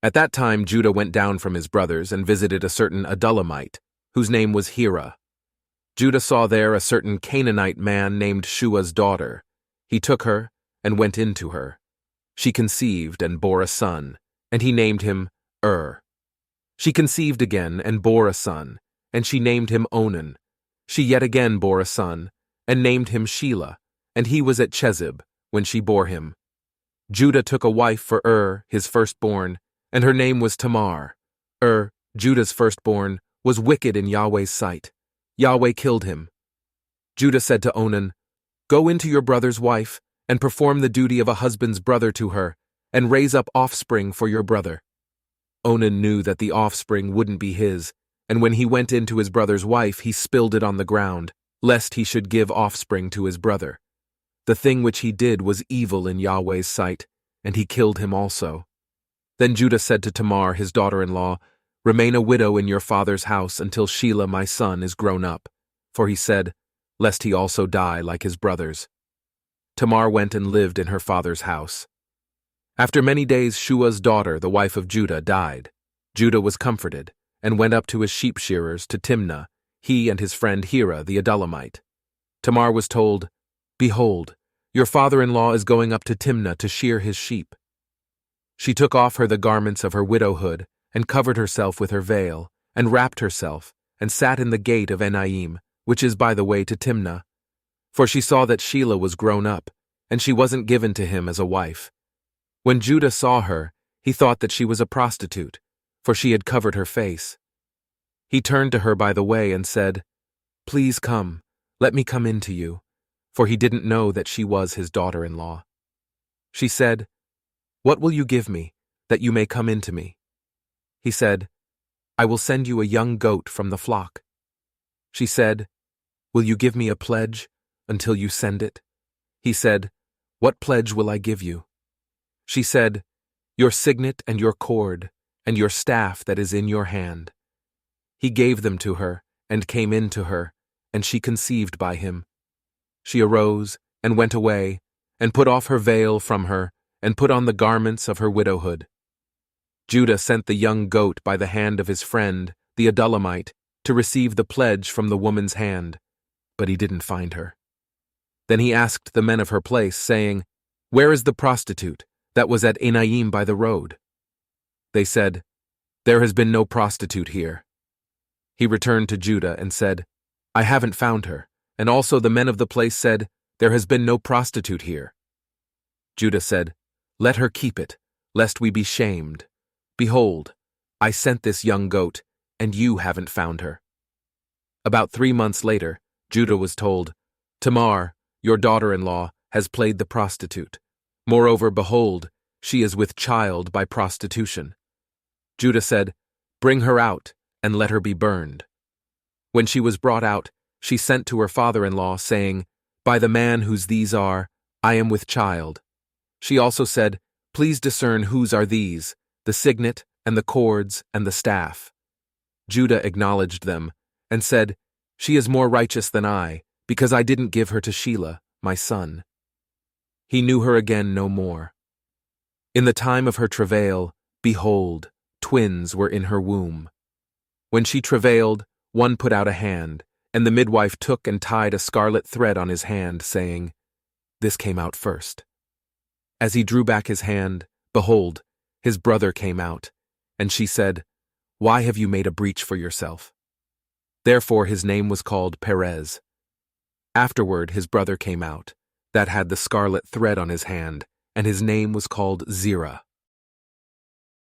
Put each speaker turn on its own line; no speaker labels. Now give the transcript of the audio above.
At that time Judah went down from his brothers and visited a certain Adullamite, whose name was Hira. Judah saw there a certain Canaanite man named Shua's daughter. He took her and went in to her. She conceived and bore a son, and he named him She conceived again and bore a son, and she named him Onan. She yet again bore a son, and named him Shelah, and he was at Chezib when she bore him. Judah took a wife for his firstborn, and her name was Tamar. Judah's firstborn, was wicked in Yahweh's sight. Yahweh killed him. Judah said to Onan, "Go into your brother's wife, and perform the duty of a husband's brother to her, and raise up offspring for your brother." Onan knew that the offspring wouldn't be his, and when he went in to his brother's wife, he spilled it on the ground, lest he should give offspring to his brother. The thing which he did was evil in Yahweh's sight, and he killed him also. Then Judah said to Tamar, his daughter-in-law, "Remain a widow in your father's house until Shelah my son is grown up," for he said, lest he also die like his brothers. Tamar went and lived in her father's house. After many days Shua's daughter, the wife of Judah, died. Judah was comforted, and went up to his sheep shearers to Timnah, he and his friend Hira the Adullamite. Tamar was told, "Behold, your father-in-law is going up to Timnah to shear his sheep." She took off her the garments of her widowhood, and covered herself with her veil, and wrapped herself, and sat in the gate of Enaim, which is by the way to Timnah. For she saw that Shelah was grown up, and she wasn't given to him as a wife. When Judah saw her, he thought that she was a prostitute, for she had covered her face. He turned to her by the way and said, "Please come, let me come in to you," for he didn't know that she was his daughter-in-law. She said, "What will you give me, that you may come in to me?" He said, "I will send you a young goat from the flock." She said, "Will you give me a pledge until you send it?" He said, "What pledge will I give you?" She said, "Your signet and your cord, and your staff that is in your hand." He gave them to her, and came in to her, and she conceived by him. She arose, and went away, and put off her veil from her, and put on the garments of her widowhood. Judah sent the young goat by the hand of his friend, the Adullamite, to receive the pledge from the woman's hand, but he didn't find her. Then he asked the men of her place, saying, "Where is the prostitute that was at Enaim by the road?" They said, "There has been no prostitute here." He returned to Judah and said, "I haven't found her," and also the men of the place said, "There has been no prostitute here." Judah said, "Let her keep it, lest we be shamed. Behold, I sent this young goat, and you haven't found her." About 3 months later, Judah was told, "Tamar, your daughter-in-law, has played the prostitute. Moreover, behold, she is with child by prostitution." Judah said, "Bring her out, and let her be burned." When she was brought out, she sent to her father-in-law, saying, "By the man whose these are, I am with child." She also said, "Please discern whose are these, the signet, and the cords, and the staff." Judah acknowledged them, and said, "She is more righteous than I, because I didn't give her to Shelah, my son." He knew her again no more. In the time of her travail, behold, twins were in her womb. When she travailed, one put out a hand, and the midwife took and tied a scarlet thread on his hand, saying, "This came out first." As he drew back his hand, behold, his brother came out, and she said, "Why have you made a breach for yourself?" Therefore his name was called Perez. Afterward his brother came out, that had the scarlet thread on his hand, and his name was called Zerah.